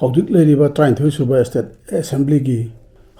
हौजिक लेरिबा 33 सुबा state assembly की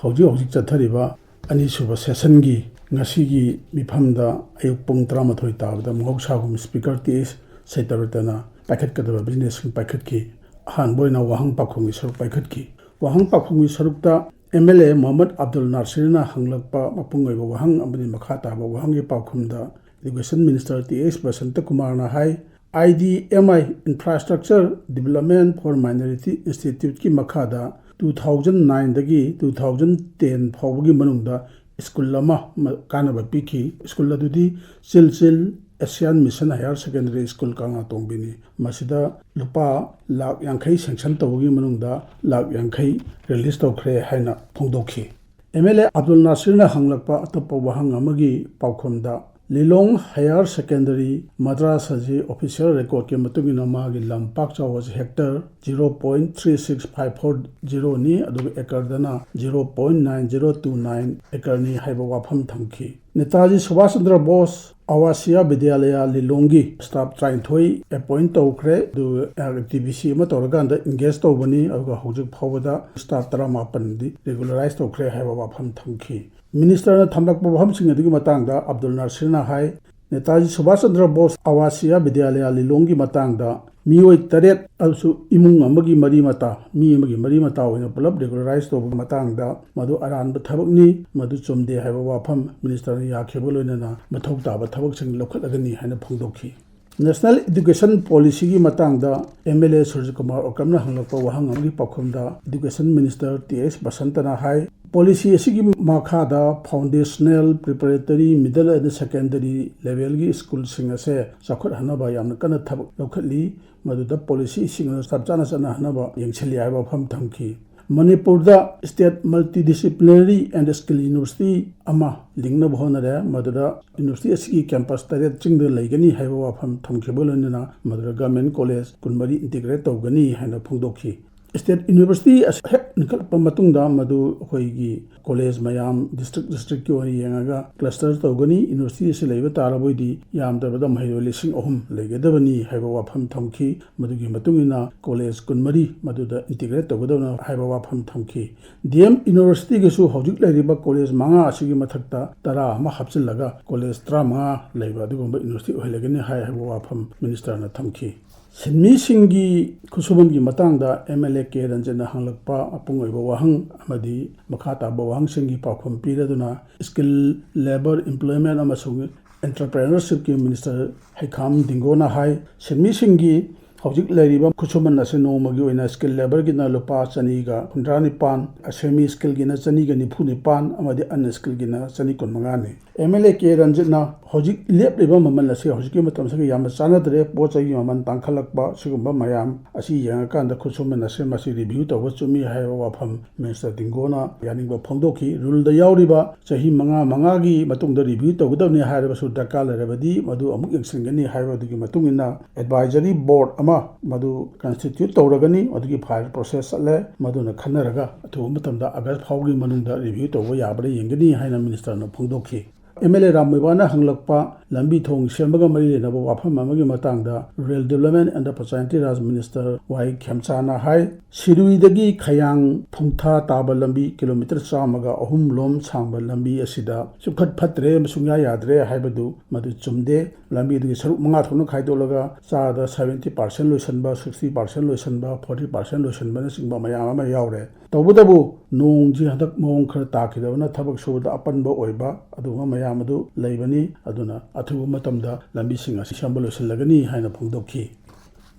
हौजिक चथरिबा अनि सुबा सेशन की ngasi mifamda ayuk pung 13 tabda mawsagum speaker tis saitarutana paikhat kadaba business paikhat ki han boina wahang pakhungi saruk paikhat ki wahang pakhungi sarukta MLA Mohammad Abdul Nasirna hanglakpa mapungoi wahang amani makha taba wahangi pakhumda education minister tis Basanta Kumar na hai IDMI Infrastructure Development for Minority Institute ki makhada 2009 dagi 2010 phawgi manungda school lama kanaba piki school ladudi chil Asian Mission Higher Secondary School kanga tongbini masida lupa lakh yankhai sanction tawgi manungda lakh yankhai release tawkhre haina phongdokhi MLA Abdul Nasir na hanglakpa atapa wahang amagi paukhomda Lilong Higher Secondary Madrasa ji official record ke matungina magi lampak chawas hectare 0.36540 ni adu acre dana 0.9029 acre ni haiba wafam thamki Netaji Subhash Chandra Bose Awasiya Vidyalaya Lilongi staff train thoi appoint tawkhre du activity ma torganda engage tawbani aduga hojik phawada staff 18 di regularize tawkhre haiba wafam thamki Minister Thamlak Babham Singh Adigi Matangda Abdul Nasir na hai Netaji Subhash Chandra Bose Awasiya Vidyalaya Lilongi Matangda Mioi Taret also imung amagi mari mata mi amagi mari mata oina pulap regularize to matangda madu aran ba thabak ni madu chomde haiba wafam minister ya kheboloina na mathau ta ba thabak sing lokhalagani haina phongdokhi National Education Policy ki matangda MLA Surjit Kumar Okamna hanglakpa wahang amagi pakhumda Education Minister TS Basanta na hai Policy asigi makhada foundational preparatory middle and secondary level gi school sing ase chakhot hanaba yamna kana thabak lokhatli maduda policy sing sabchana chana hanaba yengchali aiba pham thamki Manipur da state multidisciplinary and skill university ama lingna bhonare maduda university asigi campus tare chingda laigani haiba wafam thamkhibolona maduda government college kunmari integrate tawgani haina phongdokhi State University as nikal pamatungda madu hoigi college mayam district ki ori yengaga cluster tawgani university se leiba taraboidi yam tabada mahiro lising ohum legadabani haiba wafam thamki madugi matungina college kunmari maduda integrate tawgadona haiba wafam thamki DM University ge su hojik leriba college manga asigi mathakta tara ma hapchillaga college 35 leiba adugumba university ohelegani haiba wafam minister na thamki Sinmi Singhi Kusubangi Matangda MLA K Ranjana Hanglakpa Apungaiba Wahang Amadi Makata Bawang Singhi Pakhum Piraduna Skill Labor Employment Amasung Entrepreneurship Ki Minister Haikam Dingona Hai Sinmi Singhi Hojik Leriba Kusuban Nasino Magi Oina Skill Labor Gina Lupa Chaniga Hundrani Pan Asemi Skill Gina Chaniga Nipuni Pan Amadi Unskill Gina Chanikun Mangani MLA K Ranjana Hojik Lep Liba Maman Lasi Hojiki Matamsaki Yamasana Dre Pocha Yaman Tankalakba Sugumba Mayam Asi Yangakan the Kusuman Asemasi review to Watsumi Haiwa Pam Minister Dingona Yaninga Pondoki Rule the Yauriba Sahi Mangagi Matung the review to Gudani Harabasu Dakala Rebadi Madu Amuk Singani Haiwa Matungina Advisory Board Ama Madu Constitute Toragani Oduki Fire Process Ale Maduna Kanaraga to Mutamda Agas Haugi Manunda review to Wayabri Yangani Haina Minister no Pondoki MLA Ramibana Hanglakpa Lambi Thong Shambaga Mari Nabo Wafam Amagi Matangda Rural Development and the Pasanti Raj Minister Y Khamchana Hai Sirui Dagi Khayang Phungtha Taba Lambi kilometer Samaga Ohum Lom Sangba Lambi Asida Subkhat Phatre Musunya Yadre Haibadu Madu Chumde Lambi Dagi Saruk Manga Thono Khaidolaga Sada 70% Lusanba 60% Lusanba 40% Lusanba Singba Mayama Yaure Tawudabu Nongji Hadak Mong Khar Takidavana Thabak Suda Apanba Oiba Aduma Mayamadu Laibani Aduna Athu Matamda Lambi Singa Shambalo Silagani Haina Pungdoki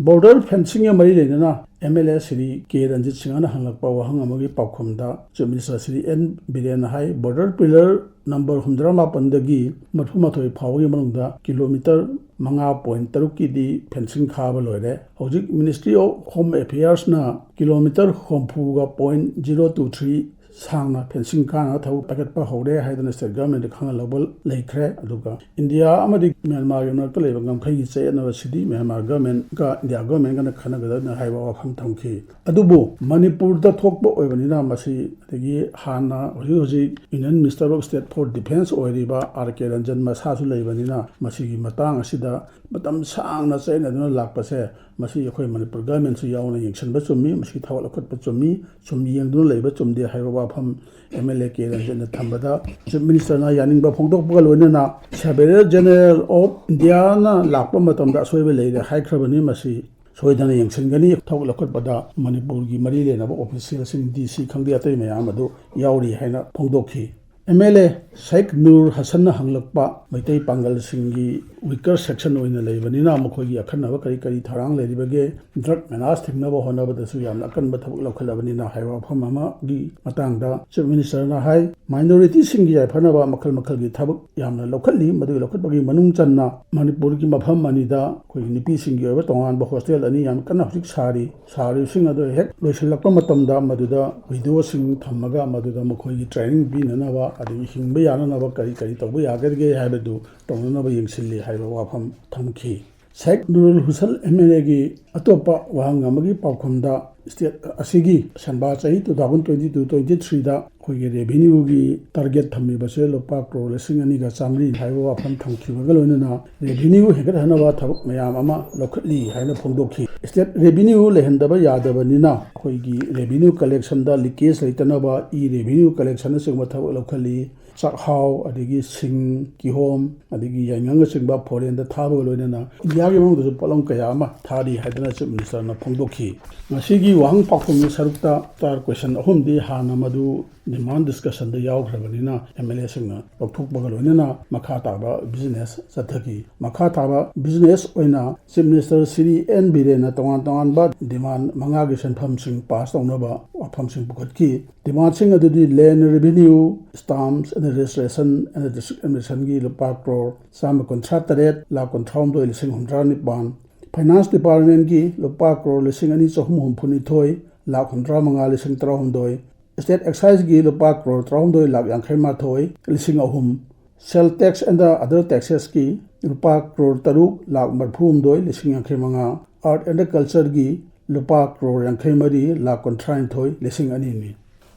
Border fencing Mari Lena MLA Sri K Ranjit Singana Hanglakpa Wahang Amagi Paukhumda Chief Minister Sri N Biren Hai Border Pillar number 108 Mathumathoi Phawi Manungda kilometer 5.3 ki di fencing khaba loire Hojik Ministry of Home Affairs na kilometer 0.023 Sangna fencing kana thau packet pa hore haidana state government khanga level leikhre aduga India amadi Myanmar yona ka leba ngamkhai gi che na sidi Myanmar government ka India government kana khana ga na haiba wafam thamki adubu Manipur da thokbo oibanina masi adagi hana hoji Indian Minister of State for Defense oiriba RK Ranjan masa su leibanina masi gi matang asida matam sangna che na lakpa se ꯃꯁꯤ ꯑꯩꯈꯣꯏ ꯃꯅꯤꯄꯨꯔ ꯒꯚꯔꯟꯃꯦꯟꯠꯁꯨ ꯌꯥꯎꯅ ꯌꯦꯡꯁꯤꯟꯕ ꯆꯨꯝꯃꯤ, ꯃꯁꯤ ꯊꯕꯛ ꯂꯧꯈꯠꯄ ꯆꯨꯝꯃꯤ, ꯁꯨꯝ ꯌꯦꯡꯗꯨꯅ ꯂꯩꯕ ꯆꯨꯝꯗꯦ ꯍꯥꯏꯕ ꯋꯥꯐꯝ MLA ꯀꯦ ꯔꯟꯖꯤꯠꯅ ꯊꯝꯕꯗ ꯆꯤꯐ ꯃꯤꯅꯤꯁꯇꯔꯅ ꯌꯥꯅꯤꯡꯕ ꯐꯣꯡꯗꯣꯛꯄꯒ ꯂꯣꯏꯅꯅ ꯁꯔꯚꯦꯌꯔ ꯖꯦꯅꯔꯦꯜ ꯑꯣꯐ ꯏꯟꯗꯤꯌꯥꯅ ꯂꯥꯛꯄ ꯃꯇꯝꯗ ꯑꯁꯣꯏꯕ ꯂꯩꯔꯦ ꯍꯥꯏꯈ꯭ꯔꯕꯅꯤ, ꯃꯁꯤ ꯁꯣꯏꯗꯅ ꯌꯦꯡꯁꯤꯟꯒꯅꯤ, ꯊꯕꯛ ꯂꯧꯈꯠꯄꯗ ꯃꯅꯤꯄꯨꯔꯒꯤ ꯃꯔꯤ ꯂꯩꯅꯕ ꯑꯣꯐꯤꯁꯤꯌꯦꯜꯁꯤꯡ DC ꯈꯪꯗꯦ ꯑꯇꯩ ꯃꯌꯥꯝ ꯑꯗꯨ ꯌꯥꯎꯔꯤ ꯍꯥꯏꯅ ꯐꯣꯡꯗꯣꯛꯈꯤ꯫ MLA ꯁꯩꯈ ꯅꯨꯔ ꯍꯁꯟꯅ ꯍꯪꯂꯛꯄ ꯃꯩꯇꯩ ꯄꯥꯡꯒꯜꯁꯤꯡꯒꯤ ꯋꯤꯀꯔ ꯁꯦꯛꯁꯟ ꯑꯣꯏꯅ ꯂꯩꯕꯅꯤꯅ ꯃꯈꯣꯏꯒꯤ ꯑꯈꯟꯅꯕ ꯀꯔꯤ ꯊꯧꯔꯥꯡ ꯂꯩꯔꯤꯕꯒꯦ, ꯗ꯭ꯔꯒ ꯃꯦꯅꯥꯖ ꯊꯤꯡꯅꯕ ꯍꯣꯠꯅꯕꯗꯁꯨ ꯌꯥꯝꯅ ꯑꯀꯟꯕ ꯊꯕꯛ ꯂꯧꯈꯠꯂꯕꯅꯤꯅ ꯍꯥꯏꯕ ꯋꯥꯐꯝ ꯑꯃꯒꯤ ꯃꯇꯥꯡꯗ ꯆꯤꯐ ꯃꯤꯅꯤꯁꯇꯔꯅ ꯍꯥꯏ ꯃꯥꯏꯅꯣꯔꯤꯇꯤꯁꯤꯡꯒꯤ ꯌꯥꯏꯐꯅꯕ ꯃꯈꯜ ꯃꯈꯜꯒꯤ ꯊꯕꯛ ꯌꯥꯝꯅ ꯂꯧꯈꯠꯂꯤ, ꯃꯗꯨꯒꯤ ꯂꯧꯈꯠꯄꯒꯤ ꯃꯅꯨꯡ ꯆꯟꯅ ꯃꯅꯤꯄꯨꯔꯒꯤ ꯃꯐꯝ ꯑꯅꯤꯗ ꯑꯩꯈꯣꯏꯒꯤ ꯅꯨꯄꯤꯁꯤꯡꯒꯤ ꯑꯣꯏꯕ ꯇꯣꯉꯥꯟꯕ ꯍꯣꯁꯇꯦꯜ ꯑꯅꯤ ꯌꯥꯝ ꯀꯟꯅ ꯍꯧꯖꯤꯛ ꯁꯥꯔꯤꯕꯁꯤꯡ ꯑꯗꯨ ꯍꯦꯛ ꯂꯣꯏꯁꯤꯜꯂꯛꯄ ꯃꯇꯝꯗ ꯃꯗꯨꯗ ꯋꯤꯗꯣꯁꯤꯡ ꯊꯝꯃꯒ ꯃꯗꯨꯗ ꯃꯈꯣꯏꯒꯤ ꯇ꯭ꯔꯦꯅꯤꯡ ꯄꯤꯅꯅꯕ ꯑꯗꯒꯤ ꯍꯤꯡꯕ ꯌꯥꯅꯅꯕ ꯀꯔꯤ ꯇꯧꯕ ꯌꯥꯒꯗꯒꯦ ꯍꯥꯏꯕꯗꯨ ꯇꯧꯅꯅꯕ ꯌꯦꯡꯁꯤꯜꯂꯤ ꯍꯥꯏꯕ ꯋꯥꯐꯝ ꯊꯝꯈꯤ꯫ ꯁꯩꯈ ꯅꯨꯔꯨꯜ ꯍꯨꯁꯟ MLAꯒꯤ ꯑꯇꯣꯞꯄ ꯋꯥꯍꯪ ꯑꯃꯒꯤ ꯄꯥꯎꯈꯨꯝꯗ ꯁ꯭ꯇꯦꯠ ꯑꯁꯤꯒꯤ ꯁꯟꯕꯥ ꯆꯍꯤ 2022-23ꯗ ꯑꯩꯈꯣꯏꯒꯤ ꯔꯦꯚꯤꯅ꯭ꯌꯨꯒꯤ ꯇꯥꯔꯒꯦꯠ ꯊꯝꯃꯤꯕꯁꯦ ꯂꯨꯄꯥ ꯀ꯭ꯔꯣꯔ 2,900 ꯍꯥꯏꯕ ꯋꯥꯐꯝ ꯊꯝꯈꯤꯕꯒ ꯂꯣꯏꯅꯅ ꯔꯦꯚꯤꯅ꯭ꯌꯨ ꯍꯦꯟꯒꯠꯍꯟꯅꯕ ꯊꯕꯛ ꯃꯌꯥꯝ ꯑꯃ ꯂꯧꯈꯠꯂꯤ ꯍꯥꯏꯅ ꯐꯣꯡꯗꯣꯛꯈꯤ꯫ ꯁ꯭ꯇꯦꯠ ꯔꯦꯚꯤꯅ꯭ꯌꯨ ꯂꯩꯍꯟꯗꯕ ꯌꯥꯗꯕꯅꯤꯅ ꯑꯩꯈꯣꯏꯒꯤ ꯔꯦꯚꯤꯅ꯭ꯌꯨ ꯀꯂꯦꯛꯁꯟꯗ ꯂꯤꯀꯦꯖ ꯂꯩꯇꯅꯕ ꯔꯦꯚꯤꯅ꯭ꯌꯨ ꯀꯂꯦꯛꯁꯟꯅꯆꯤꯡꯕ ꯊꯕꯛ ꯂꯧꯈꯠꯂꯤ, ꯆꯥꯛꯍꯥꯎ ꯑꯗꯒꯤ ꯁꯤꯡ, ꯀꯤꯍꯣꯝ ꯑꯗꯒꯤ ꯌꯥꯏꯉꯪꯅꯆꯤꯡꯕ ꯐꯣꯔꯦꯟꯗ ꯊꯥꯕꯒ ꯂꯣꯏꯅꯅ ꯏꯟꯗꯤꯌꯥꯒꯤ ꯃꯅꯨꯡꯗꯁꯨ ꯄꯣꯠꯂꯝ ꯀꯌꯥ ꯑꯃ ꯊꯥꯔꯤ ꯍꯥꯏꯗꯅ ꯆꯤꯐ ꯃꯤꯅꯤꯁꯇꯔꯅ ꯐꯣꯡꯗꯣꯛꯈꯤ꯫ ꯉꯁꯤꯒꯤ ꯋꯥꯍꯪ ꯄꯥꯎꯈꯨꯝꯒꯤ ꯁꯔꯨꯛꯇ ꯁ꯭ꯇꯥꯔ ꯀ꯭ꯋꯦꯁꯟ 3ꯗꯤ ꯍꯥꯟꯅ ꯃꯗꯨ ꯗꯤꯃꯥꯟ ꯗꯤꯁꯀꯁꯟꯗ ꯌꯥꯎꯈ꯭ꯔꯕꯅꯤꯅ MLAꯁꯤꯡꯅ ꯂꯧꯊꯣꯛꯄꯒ ꯂꯣꯏꯅꯅ ꯃꯈꯥ ꯇꯥꯕ ꯕꯤꯖꯤꯅꯦꯁ ꯆꯠꯊꯈꯤ꯫ ꯃꯈꯥ ꯇꯥꯕ ꯕꯤꯖꯤꯅꯦꯁ ꯑꯣꯏꯅ ꯆꯤꯐ ꯃꯤꯅꯤꯁꯇꯔ ꯁ꯭ꯔꯤ N. ꯕꯤꯔꯦꯟꯅ ꯇꯣꯉꯥꯟꯕ ꯗꯤꯃꯥꯟ 5ꯒꯤ ꯁꯦꯟꯐꯝꯁꯤꯡ ꯄꯥꯁ ꯇꯧꯅꯕ ꯋꯥꯐꯝꯁꯤꯡ ꯄꯨꯈꯠꯈꯤ꯫ ꯗꯤꯃꯥꯟꯁꯤꯡ ꯑꯗꯨꯗꯤ ꯂꯦꯟ ꯔꯦꯚꯤꯅ꯭ꯌꯨ, ꯁ꯭ꯇꯥꯝꯞꯁ ꯑꯦꯟड ꯔꯦꯖꯤꯁꯇ꯭ꯔꯦꯁꯟ ꯑꯦꯟड ꯗꯤꯁꯇ꯭ꯔꯤꯛ ꯑꯦꯗꯃꯤꯅꯤꯁꯇ꯭ꯔꯦꯁꯟꯒꯤ ꯂꯨꯄꯥ ꯀ꯭ꯔꯣꯔ 138,59,969, ꯐꯥꯏꯅꯥꯟꯁ ꯗꯤꯄꯥꯔꯠꯃꯦꯟꯠꯒꯤ ꯂꯨꯄꯥ ꯀ꯭ꯔꯣꯔ 2,362, 1,35,018, ꯁ꯭ꯇꯦꯠ ꯑꯦꯛꯁꯥꯏꯖꯒꯤ ꯂꯨꯄꯥ ꯀ꯭ꯔꯣꯔ 13,59,300, ꯁꯦꯜ ꯇꯦꯛꯁ ꯑꯦꯟꯗ ꯑꯗꯔ ꯇꯦꯛꯁꯦꯁꯀꯤ ꯂꯨꯄꯥ ꯀ꯭ꯔꯣꯔ 3,39,95,, ꯑꯥꯔꯠ ꯑꯦꯟꯗ ꯀꯜꯆꯔꯒꯤ ꯂꯨꯄꯥ ꯀ꯭ꯔꯣꯔ 53,138,200ꯅꯤ꯫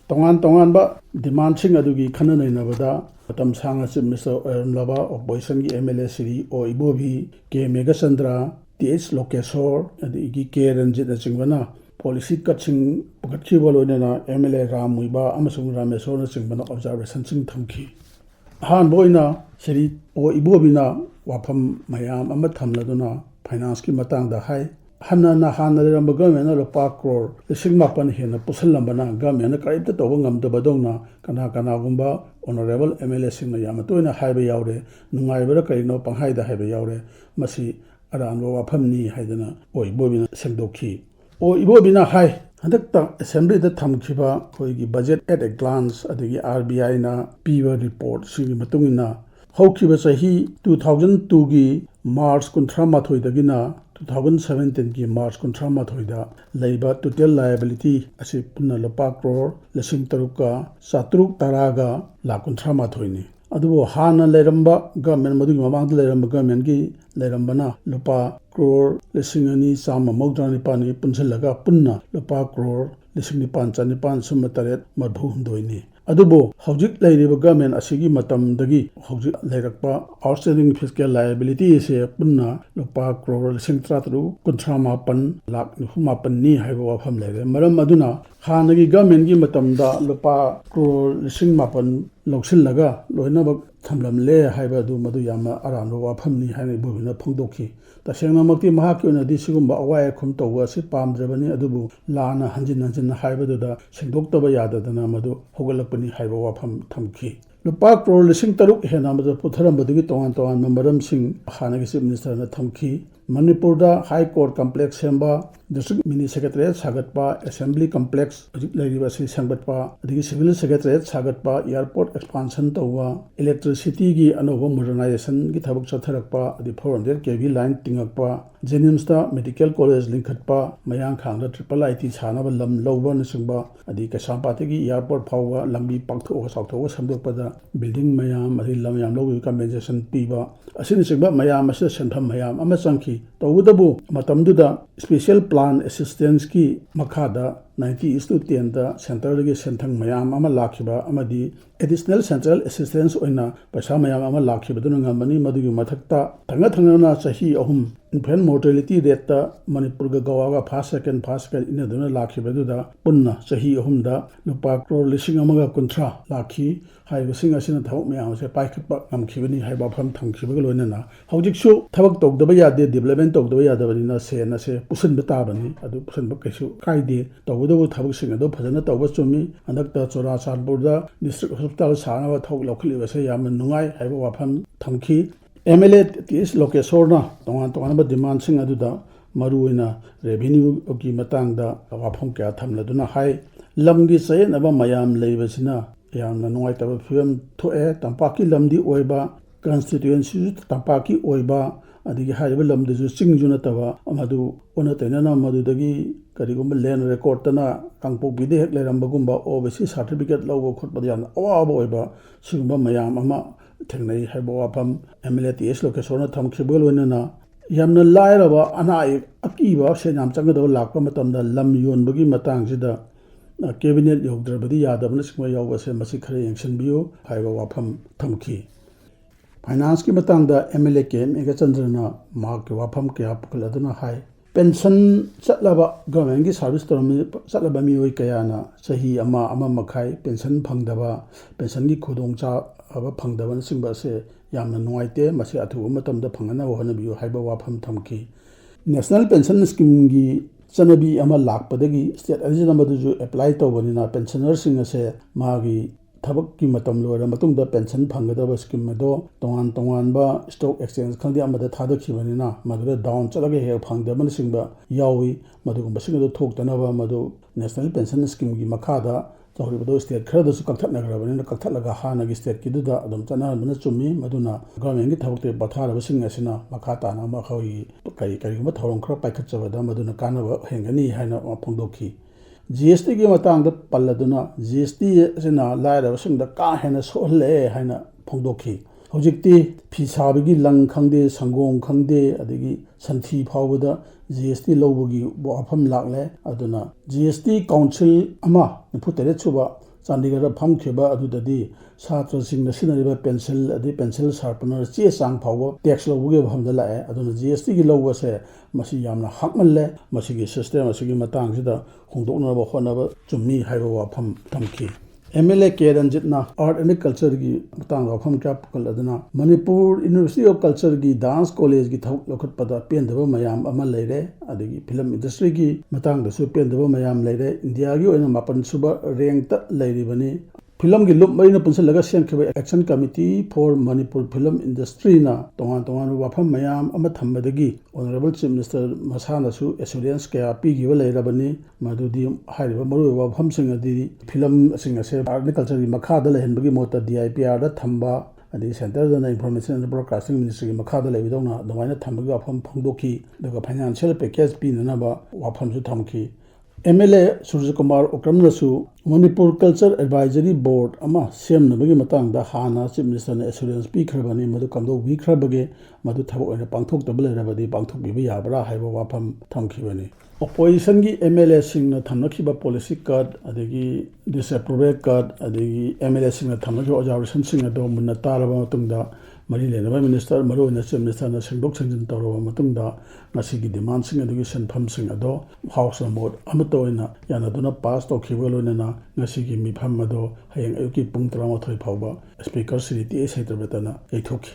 ꯇꯣꯉꯥꯟꯕ ꯗꯤꯃꯥꯟꯁꯤꯡ ꯑꯗꯨꯒꯤ ꯈꯟꯅ ꯅꯩꯅꯕꯗ ꯃꯇꯝ ꯁꯥꯡꯅ ꯆꯤꯐ ꯃꯤꯅꯤꯁꯇꯔ ꯑꯣꯏꯔꯝꯂꯕ ꯑꯣꯄꯣꯖꯤꯁꯟꯒꯤ MLA Shri O. Ibobi, K. Meghachandra, TH. Lokeshwar ꯑꯗꯒꯤ K. ꯔꯟꯖꯤꯠꯅꯆꯤꯡꯕꯅ ꯄꯣꯂꯤꯁꯤ ꯀꯠꯁꯤꯡ ꯄꯨꯈꯠꯈꯤꯕ ꯂꯣꯏꯅꯅ MLA ꯔꯥꯝ ꯃꯨꯏꯕꯥ ꯑꯃꯁꯨꯡ ꯔꯥꯃꯦꯁꯣꯔꯅꯆꯤꯡꯕꯅ ꯑꯣꯕꯖꯥꯔꯕꯦꯁꯟꯁꯤꯡ ꯊꯝꯈꯤ꯫ ꯑꯍꯥꯟꯕ ꯑꯣꯏꯅ ꯁ꯭ꯔꯤ O. ꯏꯕꯣꯕꯤꯅ ꯋꯥꯐꯝ ꯃꯌꯥꯝ ꯑꯃ ꯊꯝꯂꯗꯨꯅ ꯐꯥꯏꯅꯥꯟꯁꯀꯤ ꯃꯇꯥꯡꯗ ꯍꯥꯏ, ꯍꯥꯟꯅ ꯂꯩꯔꯝꯕ ꯒꯚꯔꯟꯃꯦꯟꯠꯅ ꯂꯨꯄꯥ ꯀ꯭ꯔꯣꯔ 7,000 ꯍꯦꯟꯅ ꯄꯨꯁꯜꯂꯝꯕꯅ ꯒꯚꯔꯟꯃꯦꯟꯠꯅ ꯀꯔꯤꯝꯇ ꯇꯧꯕ ꯉꯝꯗꯕꯗꯧꯅ ꯀꯅꯥꯒꯨꯝꯕ ꯑꯣꯅꯔꯦꯕꯜ MLAꯁꯤꯡꯅ ꯌꯥꯝꯅ ꯇꯣꯏꯅ ꯍꯥꯏꯕ ꯌꯥꯎꯔꯦ, ꯅꯨꯡꯉꯥꯏꯕꯔ ꯀꯔꯤꯅꯣ ꯄꯪꯍꯥꯏꯗ ꯍꯥꯏꯕ ꯌꯥꯎꯔꯦ, ꯃꯁꯤ ꯑꯔꯥꯟꯕ ꯋꯥꯐꯝꯅꯤ ꯍꯥꯏꯗꯅ O. ꯏꯕꯣꯕꯤꯅ ꯁꯦꯡꯗꯣꯛꯈꯤ꯫ O. ꯏꯕꯣꯕꯤꯅ ꯍꯥꯏ ꯍꯟꯗꯛꯇ ꯑꯦꯁꯦꯝꯕ꯭ꯂꯤꯗ ꯊꯝꯈꯤꯕ ꯑꯩꯈꯣꯏꯒꯤ ꯕꯖꯦꯠ ꯑꯦꯠ ꯑꯦ ꯒ꯭ꯂꯥꯟꯁ ꯑꯗꯒꯤ RBIꯅ ꯄꯤꯕ ꯔꯤꯄꯣꯔꯠꯁꯤꯡꯒꯤ ꯃꯇꯨꯡ ꯏꯟꯅ ꯍꯧꯈꯤꯕ ꯆꯍꯤ 2002ꯒꯤ ꯃꯥꯔꯆ 18ꯗꯒꯤꯅ 2017ꯒꯤ ꯃꯥꯔꯆ 18ꯗ ꯂꯩꯕ ꯇꯣꯇꯦꯜ ꯂꯥꯏꯑꯦꯕꯤꯂꯤꯇꯤ ꯑꯁꯤ ꯄꯨꯟꯅ ꯂꯨꯄꯥ ꯀ꯭ꯔꯣꯔ 3,793,118,000ꯅꯤ꯫ ꯑꯗꯨꯕꯨ ꯍꯥꯟꯅ ꯂꯩꯔꯝꯕ ꯒꯚꯔꯟꯃꯦꯟꯠ, ꯃꯗꯨꯒꯤ ꯃꯃꯥꯡꯗ ꯂꯩꯔꯝꯕ ꯒꯚꯔꯟꯃꯦꯟꯠꯒꯤ ꯂꯩꯔꯝꯕꯅ ꯂꯨꯄꯥ ꯀ꯭ꯔꯣꯔ 2,199ꯅꯤ, ꯄꯨꯟꯁꯤꯜꯂꯒ ꯄꯨꯟꯅ ꯂꯨꯄꯥ ꯀ꯭ꯔꯣꯔ 9,908,862ꯅꯤ꯫ ꯑꯗꯨꯕꯨ ꯍꯧꯖꯤꯛ ꯂꯩꯔꯤꯕ ꯒꯚꯔꯟꯃꯦꯟꯠ ꯑꯁꯤꯒꯤ ꯃꯇꯝꯗꯒꯤ ꯍꯧꯖꯤꯛ ꯂꯩꯔꯛꯄ ꯑꯥꯎꯠꯁ꯭ꯇꯦꯟꯗꯤꯡ ꯐꯤꯁꯀꯦꯜ ꯂꯥꯏꯑꯦꯕꯤꯂꯤꯇꯤ ꯑꯁꯤꯄꯨꯟꯅ ꯂꯨꯄꯥ ꯀ꯭ꯔꯣꯔ 13,698,000,000ꯅꯤ ꯍꯥꯏꯕ ꯋꯥꯐꯝ ꯂꯩꯔꯦ꯫ ꯃꯔꯝ ꯑꯗꯨꯅ ꯍꯥꯟꯅꯒꯤ ꯒꯚꯔꯟꯃꯦꯟꯠꯒꯤ ꯃꯇꯝꯗ ꯂꯨꯄꯥ ꯀ꯭ꯔꯣꯔ 7,000 ꯂꯧꯁꯤꯜꯂꯒ ꯂꯣꯏꯅꯃꯛ ꯊꯝꯂꯝꯂꯦ ꯍꯥꯏꯕꯗꯨ ꯃꯗꯨ ꯌꯥꯝꯅ ꯑꯔꯥꯟꯕ ꯋꯥꯐꯝꯅꯤ ꯍꯥꯏꯅ ꯏꯕꯣꯕꯤꯅ ꯐꯣꯡꯗꯣꯛꯈꯤ꯫ ꯇꯁꯦꯡꯅꯃꯛꯇꯤ ꯃꯍꯥꯛꯀꯤ ꯑꯣꯏꯅꯗꯤ ꯁꯤꯒꯨꯝꯕ ꯑꯋꯥꯏ ꯑꯈꯨꯝ ꯇꯧꯕ ꯑꯁꯤ ꯄꯥꯝꯗ꯭ꯔꯕꯅꯤ, ꯑꯗꯨꯕꯨ ꯂꯥꯟꯅ ꯍꯟꯖꯤꯟ ꯍꯥꯏꯕꯗꯨꯗ ꯁꯦꯡꯗꯣꯛꯇꯕ ꯌꯥꯗꯗꯅ ꯃꯗꯨ ꯍꯧꯒꯠꯂꯛꯄꯅꯤ ꯍꯥꯏꯕ ꯋꯥꯐꯝ ꯊꯝꯈꯤ꯫ ꯂꯨꯄꯥ ꯀ꯭ꯔꯣꯔ 3,000 ꯍꯦꯟꯅ ꯃꯗꯨ ꯄꯨꯊꯔꯝꯕꯗꯨꯒꯤ ꯇꯣꯉꯥꯟꯕ ꯃꯔꯝꯁꯤꯡ ꯍꯥꯟꯅꯒꯤ ꯆꯤꯐ ꯃꯤꯅꯤꯁꯇꯔꯅ ꯊꯝꯈꯤ꯫ ꯃꯅꯤꯄꯨꯔꯗ ꯍꯥꯏ ꯀꯣꯔꯠ ꯀꯝꯄ꯭ꯂꯦꯛꯁ ꯁꯦꯝꯕ, ꯗꯤꯁꯇ꯭ꯔꯤꯛ ꯃꯤꯅꯤ ꯁꯦꯀ꯭ꯔꯦꯇꯔꯤꯌꯦꯠ ꯁꯥꯒꯠꯄ, ꯑꯦꯁꯦꯝꯕ꯭ꯂꯤ ꯀꯝꯄ꯭ꯂꯦꯛꯁ ꯍꯧꯖꯤꯛ ꯂꯩꯔꯤꯕ ꯑꯁꯤ ꯁꯦꯝꯒꯠꯄ, ꯑꯗꯒꯤ ꯁꯤꯚꯤꯜ ꯁꯦꯀ꯭ꯔꯦꯇꯔꯤꯌꯦꯠ ꯁꯥꯒꯠꯄ, ꯏꯌꯥꯔꯄꯣꯔꯠ ꯑꯦꯛꯁꯄꯥꯟꯁꯟ ꯇꯧꯕ, ꯏꯂꯦꯛꯇ꯭ꯔꯤꯁꯤꯇꯤꯒꯤ ꯑꯅꯧꯕ ꯃꯣꯗꯔꯅꯥꯏꯖꯦꯁꯟꯒꯤ ꯊꯕꯛ ꯆꯠꯊꯔꯛꯄ, ꯑꯗꯒꯤ 400 kV ꯂꯥꯏꯟ ꯇꯤꯡꯉꯛꯄ, ꯖꯦꯅꯤꯝꯁꯇ ꯃꯦꯗꯤꯀꯦꯜ ꯀꯣꯂꯦꯖ ꯂꯤꯡꯈꯠꯄ, ꯃꯌꯥꯡꯈꯥꯡꯗ IIIT ꯁꯥꯅꯕ ꯂꯝ ꯂꯧꯕꯅꯆꯤꯡꯕ, ꯑꯗꯒꯤ ꯀꯩꯁꯥꯝꯄꯥꯠꯇꯒꯤ ꯏꯌꯥꯔꯄꯣꯔꯠ ꯐꯥꯎꯕ ꯂꯝꯕꯤ ꯄꯥꯛꯊꯣꯛꯑꯒ ꯆꯥꯎꯊꯣꯛꯑꯒ ꯁꯦꯝꯗꯣꯛꯄꯗ ꯕꯤꯜꯗꯤꯡ ꯃꯌꯥꯝ, ꯑꯗꯒꯤ ꯂꯝ ꯌꯥꯝ ꯂꯧꯕꯒꯤ ꯀꯝꯄꯦꯟꯁꯦꯁꯟ ꯄꯤꯕ, ꯑꯁꯤꯅꯆꯤꯡꯕ ꯃꯌꯥꯝ ꯑꯁꯤꯗ ꯁꯦꯟꯐꯝ ꯃꯌꯥꯝ ꯑꯃ ꯆꯪꯈꯤ꯫ ꯇꯧꯕꯇꯕꯨ ꯃꯇꯝꯗꯨꯗ ꯁ꯭ꯄꯦꯁꯤꯑꯦꯜ ꯄ꯭ꯂꯥꯟ ꯑꯦꯁꯤꯁꯇꯦꯟꯁꯀꯤ ꯃꯈꯥꯗ 90:10 सेंटर सेंथंग मैम लाखिबा एडिशनल सेंट्रल असिस्टेंस पैसा मैम लाखिबनी मथक्ता थंगना चाही अहम इन्फेंट मोर्टेलिटी रेट मणिपुर गवा फर्स्ट सेकेंड इनदुना लाखिबदुदा पुन्ना चाही अहम लुपा करोड़ 1,50,000 लाखी हाइबसिंग असिना थबक मैम से पाइखटपा ngमखिबनी हाइबा फम थंखिबग लोइनना हौजिकसु थबक तौदबा यादे डेवलपमेंट तौदबा यादबनिना सेना से पुसनबा ताबनी अदु पुसनबा कैसु काइदे तौदबो थबकसिंग अदो फजना तौबा चुमी हनकता चोराचानपुरदा डिस्ट्रिक्ट हॉस्पिटल सानबा थौक लौखलिबसे याम नुंगाई हाइबा वाफम थंखी MLA TS लोकेशोरना तोंगान डिमांड अदुदा मरुइना रेवेन्यू की मतंगदा वाफम क्या थमलदुना हाई लमगी चयनबा मयाम लेबसिना यामना नुंगाइतबा फिल्म थोए तंपाकी लमदी ओइबा कॉन्स्टिट्यूएंसी तंपाकी ओइबा अदिगी हाइबा लमदजु चिंगजु नतबा अमदु ओना तैनाना मदुदगी करिगुम लैंड रिकॉर्ड तना कांगपोक बिदे हेक लेरंबगुंबा ओबीसी सर्टिफिकेट लौबो खुटबा याम अवाबा ओइबा सिगुंबा मयाम अमा थेंगनै हाइबा वाफम MLA TS लोकेशोरना थमखिबा लोइनना यामना लायरबा अनाय अकीबा से नाम चंगदो लाकपा मतमदा लम योनबगी मतंगसिदा कैबिनेट यौद्रबदी यादबना सिंगवा यौबसे मसी खरे यंगसनबियो हाइबा वाफम थमखी फाइनेंस की मतंगदा MLA KM एगचंद्रना मार्क के वाफम क्या पुकलदुना हाई पेंशन चलबा गवर्नमेंट की सर्विस तरमी चलबा मियोय कयाना सही अमा मखाई पेंशन फंगदबा पेंशन की खुदोंचा अब फंगदबन सिंबा से यामना नुंगाइते मसी अथुबा मतमदा फंगना होनबियो हाइबा वाफम थमखी नेशनल पेंशन स्कीम की चनबी अमा लाकपदगी स्टेट अरिजिनमदुजु अप्लाई तौबनिना पेंशनर सिंग से मागी थबक की मतम लोरा मतुंगदा पेंशन फंगदबा स्कीम मदो तोंगान स्टॉक एक्सचेंज खंदे अमदा थादखिबनिना मदुदा डाउन चलगे हे फंगदबन सिंबा यावी मदुगुंबा सिंगदो थोक्तनबा मदु नेशनल पेंशन स्कीम की मखादा चौरिबदो स्टेट खरदसु कक्थटनग्रबनिना कक्थटलगा हानगी स्टेट किदुदा अदुम चनाबना चुम्मी मदुना गवर्नमेंट की थबकते पथारबसिंग असिना मखा ताना मखोई करिगुंबा थौरम खर पाइखटचबदा मदुना कानबा हेंगनी हाइना फोंदोखी GST की मतंग पल्लदुना GST असिना लायरबसिंगदा का हेना सोहले हाइना फोंदोखी हौजिकती फी साबगी lung खंगदे संगोम खंगदे अदगी Santhi फावबदा GST लौबगी वाफम लाकले अदुना GST council अमा 93 सुबा चंडीगढ़ फमखिबा अदुददी छात्रसिंग सिनरिबा पेंसिल अदि पेंसिल शार्पनर चे चांग फावबो टैक्स लौबगे भमदा लाए अदुना GST की लौबसे मसी यामना हकमल्ले मसीगी सिस्टम मसीगी मतंगसिदा होंदोकनबा होनबा चुम्मी हाइबा वाफम थमखी MLA K रंजितना आर्ट एंड कल्चर की मतंग वाफम क्या पुकलदना मणिपुर यूनिवर्सिटी ऑफ कल्चर की डांस कॉलेज की थौक लौखटपदा पेंदबा मयाम अमा लेरे अदगी फिल्म इंडस्ट्री की मतंगदसु पेंदबा मयाम लेरे इंडिया की ओइना 9 सुबा रैंक त लेरिबनी फिल्म की लुप मरीना पुनसलगा सेंखबा action committee for Manipur film industry ना तोंगान वाफम मयाम अमा थम्बदगी ऑनरेबल चीफ मिनिस्टर मसानसु एश्योरेंस क्या पीगिबा लेरबनी मदुदी हाइरिबा मरु वाफम सिंगदी फिल्म सिंगसे आर्ट एंड कल्चर की मखादा लेहनबगी मोता DIPR दा थम्बा अदि सेंटर दा इंफॉर्मेशन एंड ब्रॉडकास्टिंग मिनिस्ट्री की मखादा लेबिदौना दमाइना थम्बगी वाफम फोंदोखी दगा फाइनेंशियल पैकेज पीननबा वाफमसु थमखी MLA Surya Kumar Okramnasu Manipur Culture Advisory Board ama semnabagi matangda hana chief minister na assurance pikrabani madu kamdo wikrabage madu thabo oina pangthok tabla rabadi pangthok bibi yabra haiba wafam thamkhibani opposition gi MLA singna thamnakhiba policy card adegi disapprove card adegi MLA singna thamnaki observation singna do munna taraba matungda मरी लेनबा minister मरो chief minister ना सेंदोक सेंजन तौरबा मतुंगदा ngasi demand सिंग अदुगी सेनफम सिंग अदो house mode अमतोइना यानादुना पास तौखिबा लोइना ngasi की मिफम अदो हयंग अयुकी पुंग 13 फावबा speaker Shri T सेत्रबतना यथोखि।